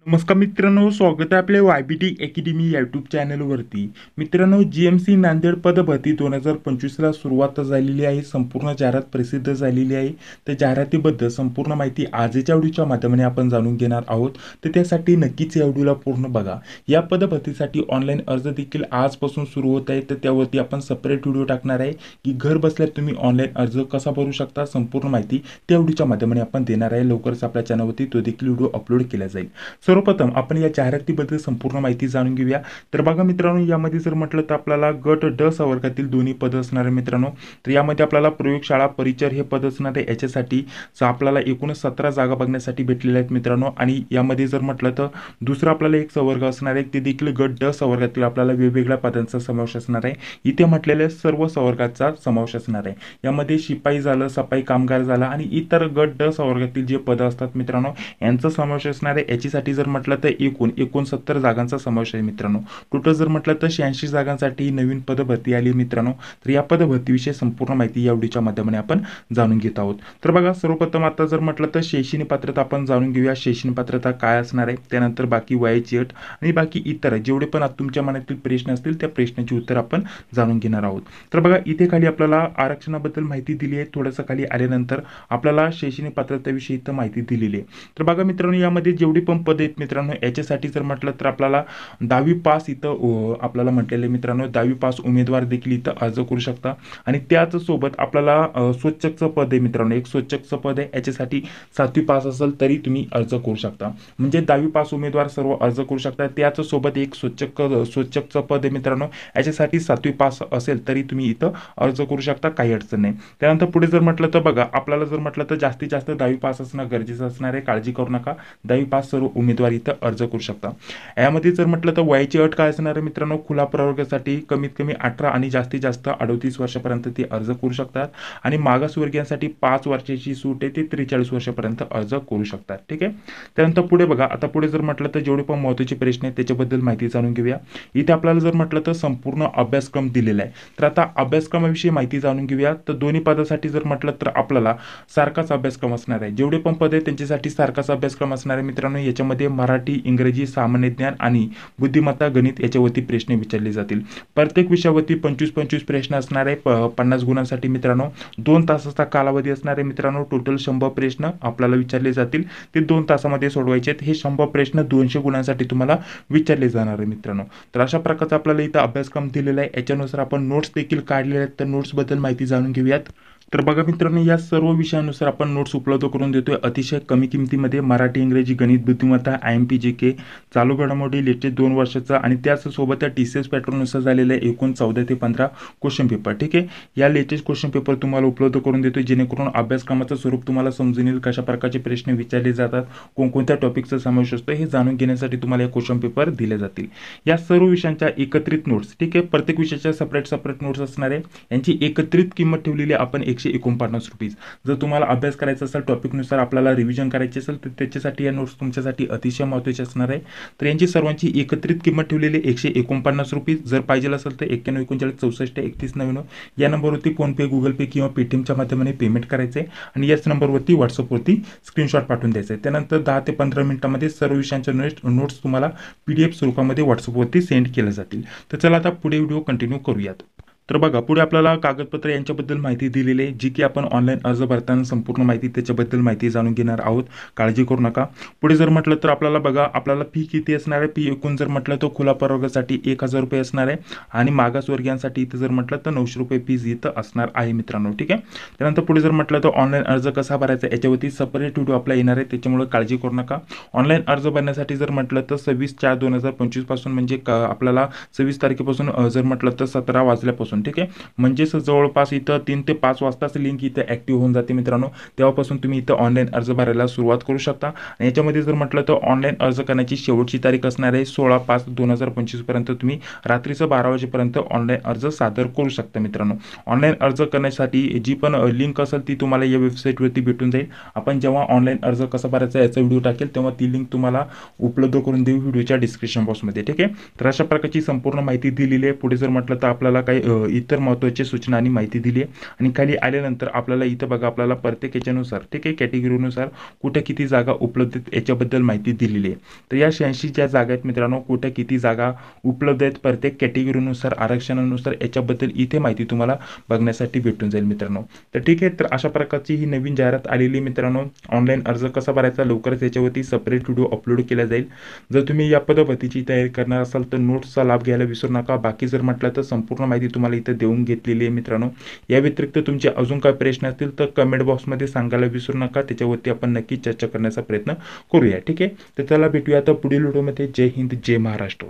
नमस्कार मित्रांनो, स्वागत आहे आपल्या YBT अकॅडमी यूट्यूब चॅनलवरती. मित्रांनो, GMC नांदेड पदभरती 2025ला सुरुवात झालेली आहे. संपूर्ण जाहिरात प्रसिद्ध झालेली आहे. त्या जाहिरातीबद्दल संपूर्ण माहिती आजच्या व्हिडिओच्या माध्यमाने आपण जाणून घेणार आहोत. तर त्यासाठी नक्कीच या व्हिडिओला पूर्ण बघा. या पदभरतीसाठी ऑनलाईन अर्ज देखील आजपासून सुरू होत आहे. तर त्यावरती आपण सेपरेट व्हिडिओ टाकणार आहे की घर बसल्या तुम्ही ऑनलाईन अर्ज कसा भरू शकता. संपूर्ण माहिती त्या व्हिडिओच्या माध्यमाने आपण देणार आहे. लवकरच आपल्या चॅनलवरती तो देखील व्हिडिओ अपलोड केला जाईल. सर्वप्रथम आपण या जाहिरातीबद्दल संपूर्ण माहिती जाणून घेऊया. तर बघा मित्रांनो, यामध्ये जर म्हटलं तर आपल्याला गट ड संवर्गातील दोन्ही पद असणार आहे मित्रांनो. तर यामध्ये आपल्याला प्रयोगशाळा परिचर हे पद असणार आहे. याच्यासाठी आपल्याला एकूण 17 जागा बघण्यासाठी भेटलेल्या आहेत मित्रांनो. आणि यामध्ये जर म्हटलं तर दुसरा आपल्याला एक संवर्ग असणार आहे, ते देखील गट ड संवर्गातील आपल्याला वेगवेगळ्या पदांचा समावेश असणार आहे. इथे म्हटलेल्या सर्व संवर्गाचा समावेश असणार आहे. यामध्ये शिपाई झालं, सफाई कामगार झाला आणि इतर गट ड संवर्गातील जे पद असतात मित्रांनो, यांचा समावेश असणार आहे. याच्यासाठी जर म्हटलं तर एकूण 69 जागांचा समावेश आहे मित्रांनो. टोटल जर म्हटलं तर 86 जागांसाठी नवीन पदभरती आली मित्रांनो. तर या पदभरतीविषयी संपूर्ण माहिती या व्हिडिओच्या माध्यमाने आपण जाणून घेत आहोत. तर बघा, सर्वप्रथम आता जर म्हटलं तर शैक्षणिक पात्रता आपण जाणून घेऊया. शैक्षणिक पात्रता काय असणार आहे, त्यानंतर बाकी वयाची अट आणि बाकी इतर जेवढे पण तुमच्या मनातील प्रश्न असतील त्या प्रश्नाची उत्तर आपण जाणून घेणार आहोत. तर बघा, इथे खाली आपल्याला आरक्षणाबद्दल माहिती दिली आहे. थोडंसं खाली आल्यानंतर आपल्याला शैक्षणिक पात्रतेविषयी इथं माहिती दिलेली आहे. तर बघा मित्रांनो, यामध्ये जेवढी पण पद आहेत मित्रांनो, याच्यासाठी जर म्हटलं तर आपल्याला 10वी पास इथं आपल्याला म्हटलेलं मित्रांनो, 10वी पास उमेदवार देखील इथं अर्ज करू शकता. आणि त्याच सोबत आपल्याला स्वच्छकचं पद आहे मित्रांनो, एक स्वच्छकचं पद आहे. याच्यासाठी 7वी पास असेल तरी तुम्ही अर्ज करू शकता. म्हणजे 10वी पास उमेदवार सर्व अर्ज करू शकता. त्याच सोबत एक स्वच्छकचं पद आहे मित्रांनो, याच्यासाठी 7वी पास असेल तरी तुम्ही इथं अर्ज करू शकता, काही अडचण नाही. त्यानंतर पुढे जर म्हटलं तर बघा, आपल्याला जर म्हटलं तर जास्तीत जास्त 10वी पास असणं गरजेचं असणार आहे. काळजी करू नका, 10वी पास सर्व उमेदवार इथं अर्ज करू शकता. यामध्ये जर म्हटलं तर वयाची अट काय असणार आहे मित्रांनो, खुला प्रवर्गासाठी कमीत कमी 18 आणि जास्तीत जास्त 38 वर्षापर्यंत ते अर्ज करू शकतात. आणि मागासवर्गीयांसाठी 5 वर्षाची सूट आहे, ते 43 वर्षापर्यंत अर्ज करू शकतात. ठीक आहे. त्यानंतर पुढे बघा, आता पुढे जर म्हटलं तर जेवढे पण महत्त्वाचे प्रश्न आहेत त्याच्याबद्दल माहिती जाणून घेऊया. इथे आपल्याला जर म्हटलं तर संपूर्ण अभ्यासक्रम दिलेला आहे. तर आता अभ्यासक्रमाविषयी माहिती जाणून घेऊया. तर दोन्ही पदासाठी जर म्हटलं तर आपल्याला सारखाच अभ्यासक्रम असणार आहे. जेवढे पण पद आहेत त्यांच्यासाठी सारखाच अभ्यासक्रम असणार आहे मित्रांनो. याच्यामध्ये मराठी, इंग्रजी, सामान्य ज्ञान आणि बुद्धिमत्ता गणित याच्यावरती प्रश्न विचारले जातील. प्रत्येक विषयावरती 25-25 प्रश्न असणार आहे. 50 गुणांसाठी मित्रांनो. 2 तासाचा कालावधी असणार आहे मित्रांनो. टोटल 100 प्रश्न आपल्याला विचारले जातील. ते 2 तासामध्ये सोडवायचे आहेत. हे 100 प्रश्न 200 गुणांसाठी तुम्हाला विचारले जाणार आहे मित्रांनो. तर अशा प्रकारचा आपल्याला इथं अभ्यासक्रम दिलेला आहे. याच्यानुसार आपण नोट्स देखील काढलेल्या आहेत. तर नोट्सबद्दल माहिती जाणून घेऊयात. तर बघा मित्रांनो, या सर्व विषयानुसार आपण नोट्स उपलब्ध करून देतोय अतिशय कमी किमतीमध्ये. मराठी, इंग्रजी, गणित, बुद्धिमत्ता, IMP GK, चालू घडामोडी, लेटेस्ट 2 वर्षाचा आणि त्याचसोबत TCS पॅटर्ननुसार झालेले एकूण 14 ते 15 क्वेश्चन पेपर. ठीक आहे. या लेटेस्ट क्वेश्चन पेपर तुम्हाला उपलब्ध करून देतोय, जेणेकरून अभ्यासक्रमाचं स्वरूप तुम्हाला समजून येईल, कशा प्रकारचे प्रश्न विचारले जातात, कोणकोणत्या टॉपिकचा समावेश असतो हे जाणून घेण्यासाठी तुम्हाला हे क्वेश्चन पेपर दिले जातील. या सर्व विषयांच्या एकत्रित नोट्स, ठीक आहे, प्रत्येक विषयाच्या सेपरेट नोट्स असणार आहे. यांची एकत्रित किंमत ठेवलेली आपण 149 रुपीज. जर तुम्हाला अभ्यास करायचा असेल, टॉपिकनुसार आपल्याला रिव्हिजन करायची असेल, तर त्याच्यासाठी या नोट्स तुमच्यासाठी अतिशय महत्त्वाचे असणार आहे. तर यांची सर्वांची एकत्रित किंमत ठेवलेली 149 रुपीज. जर पाहिजे असेल तर 9139 64 3199 या नंबरवरती फोनपे, गुगल पे किंवा पेटीएमच्या माध्यमाने पेमेंट करायचे आणि याच नंबरवरती व्हॉट्सअपवरती स्क्रीनशॉट पाठवून द्यायचे. त्यानंतर 10 ते 15 मिनिटांमध्ये सर्व विषयांच्या नोट्स तुम्हाला PDF स्वरूपामध्ये व्हॉट्सअपवरती सेंड केले जातील. तर चला आता पुढे व्हिडिओ कंटिन्यू करूयात. तर बघा, पुढे आपल्याला कागदपत्र यांच्याबद्दल माहिती दिलेली आहे, जी की आपण ऑनलाईन अर्ज भरताना संपूर्ण माहिती त्याच्याबद्दल माहिती जाणून घेणार आहोत. काळजी करू नका. पुढे जर म्हटलं तर आपल्याला बघा, आपल्याला फी किती असणार आहे. फी एकूण जर म्हटलं तर खुला प्रवर्गासाठी 1000 रुपये असणार आहे आणि मागासवर्गीयांसाठी इथं जर म्हटलं तर 900 रुपये फीज इथं असणार आहे मित्रांनो. ठीक आहे. त्यानंतर पुढे जर म्हटलं तर ऑनलाईन अर्ज कसा भरायचा याच्यावरती सेपरेट व्हिडिओ आपला येणार आहे, त्याच्यामुळे काळजी करू नका. ऑनलाईन अर्ज भरण्यासाठी जर म्हटलं तर 26/4/2025 पासून, म्हणजे आपल्याला 26 तारखेपासून जर म्हटलं तर 17 वाजल्यापासून, ठीक आहे, म्हणजेच जवळपास इथं 3 ते 5 वाजताच लिंक इथं ऍक्टिव्ह होऊन जाते मित्रांनो. तेव्हापासून तुम्ही इथं ऑनलाईन अर्ज भरायला सुरुवात करू शकता. आणि याच्यामध्ये जर म्हटलं तर ऑनलाईन अर्ज करण्याची शेवटची तारीख असणार आहे 16/5/2025 पर्यंत. तुम्ही रात्रीचं 12 वाजेपर्यंत ऑनलाईन अर्ज सादर करू शकता मित्रांनो. ऑनलाईन अर्ज करण्यासाठी जी पण लिंक असेल ती तुम्हाला या वेबसाईटवरती भेटून जाईल. आपण जेव्हा ऑनलाईन अर्ज कसा भरायचा याचा व्हिडिओ टाकेल तेव्हा ती लिंक तुम्हाला उपलब्ध करून देऊ व्हिडिओच्या डिस्क्रिप्शन बॉक्समध्ये. ठीक आहे. तर अशा प्रकारची संपूर्ण माहिती दिलेली आहे. पुढे जर म्हटलं तर आपल्याला काही इतर महत्त्वाची सूचना आणि माहिती दिली आहे. आणि खाली आल्यानंतर आपल्याला इथं बघा आपल्याला प्रत्येक याच्यानुसार ठीक आहे कॅटेगरीनुसार कुठं किती जागा उपलब्ध आहेत याच्याबद्दल माहिती दिलेली आहे. तर या 86 ज्या जागा आहेत मित्रांनो, कुठं किती जागा उपलब्ध आहेत प्रत्येक कॅटेगरीनुसार आरक्षणानुसार याच्याबद्दल इथे माहिती तुम्हाला बघण्यासाठी भेटून जाईल मित्रांनो. तर ठीक आहे, तर अशा प्रकारची ही नवीन जाहिरात आलेली मित्रांनो. ऑनलाईन अर्ज कसा भरायचा लवकरच याच्यावरती सेपरेट व्हिडिओ अपलोड केला जाईल. जर तुम्ही या पदभरतीची तयारी करणार असाल तर नोट्सचा लाभ घ्यायला विसरू नका. बाकी जर म्हटलं तर संपूर्ण माहिती तुम्हाला इथं देऊन घेतलेली आहे मित्रांनो. या व्यतिरिक्त तुमचे अजून काय प्रश्न असतील तर कमेंट बॉक्समध्ये सांगायला विसरू नका. त्याच्यावरती आपण नक्की चर्चा करण्याचा प्रयत्न करूया. ठीक आहे, तर चला भेटूया आता पुढील व्हिडिओमध्ये. जय हिंद, जय महाराष्ट्र.